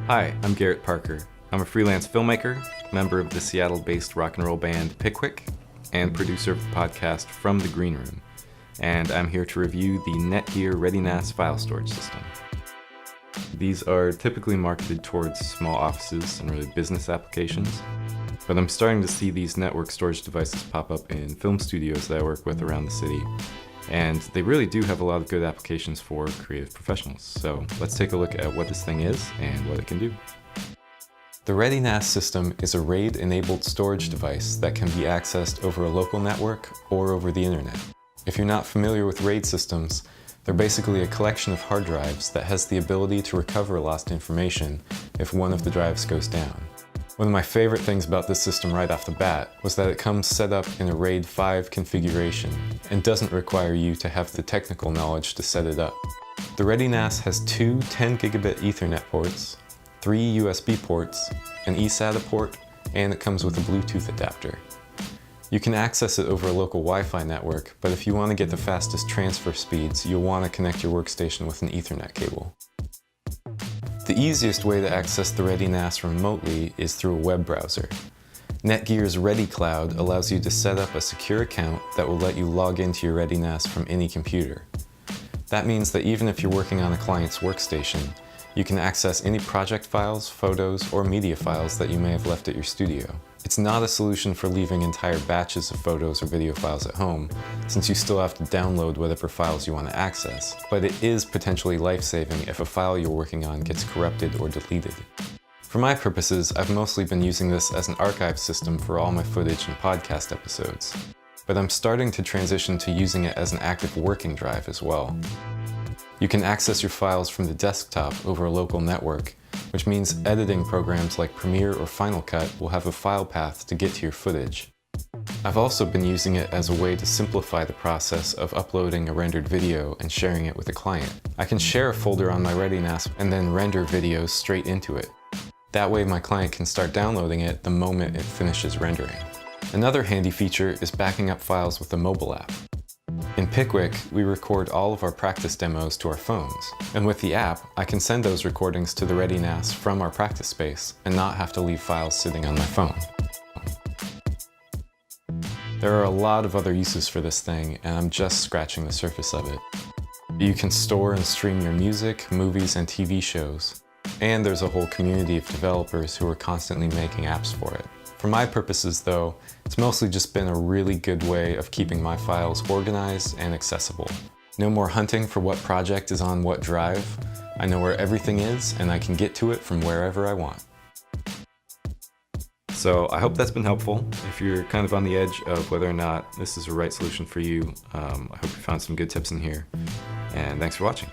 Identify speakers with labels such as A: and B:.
A: Hi, I'm Garrett Parker. I'm a freelance filmmaker, member of the Seattle-based rock and roll band Pickwick, and producer of the podcast From the Green Room. And I'm here to review the NETGEAR ReadyNAS file storage system. These are typically marketed towards small offices and really business applications, but I'm starting to see these network storage devices pop up in film studios that I work with around the city, and they really do have a lot of good applications for creative professionals. So let's take a look at what this thing is and what it can do. The ReadyNAS system is a RAID-enabled storage device that can be accessed over a local network or over the internet. If you're not familiar with RAID systems, they're basically a collection of hard drives that has the ability to recover lost information if one of the drives goes down. One of my favorite things about this system right off the bat was that it comes set up in a RAID 5 configuration and doesn't require you to have the technical knowledge to set it up. The ReadyNAS has two 10 gigabit Ethernet ports, 3 USB ports, an eSATA port, and it comes with a Bluetooth adapter. You can access it over a local Wi-Fi network, but if you want to get the fastest transfer speeds, you'll want to connect your workstation with an Ethernet cable. The easiest way to access the ReadyNAS remotely is through a web browser. NETGEAR's ReadyCloud allows you to set up a secure account that will let you log into your ReadyNAS from any computer. That means that even if you're working on a client's workstation, you can access any project files, photos, or media files that you may have left at your studio. It's not a solution for leaving entire batches of photos or video files at home, since you still have to download whatever files you want to access, but it is potentially life-saving if a file you're working on gets corrupted or deleted. For my purposes, I've mostly been using this as an archive system for all my footage and podcast episodes, but I'm starting to transition to using it as an active working drive as well. You can access your files from the desktop over a local network, which means editing programs like Premiere or Final Cut will have a file path to get to your footage. I've also been using it as a way to simplify the process of uploading a rendered video and sharing it with a client. I can share a folder on my ReadyNAS and then render videos straight into it. That way my client can start downloading it the moment it finishes rendering. Another handy feature is backing up files with a mobile app. In Pickwick, we record all of our practice demos to our phones, and with the app, I can send those recordings to the ReadyNAS from our practice space and not have to leave files sitting on my phone. There are a lot of other uses for this thing, and I'm just scratching the surface of it. You can store and stream your music, movies, and TV shows, and there's a whole community of developers who are constantly making apps for it. For my purposes though, it's mostly just been a really good way of keeping my files organized and accessible. No more hunting for what project is on what drive. I know where everything is and I can get to it from wherever I want. So I hope that's been helpful. If you're kind of on the edge of whether or not this is the right solution for you, I hope you found some good tips in here. And thanks for watching.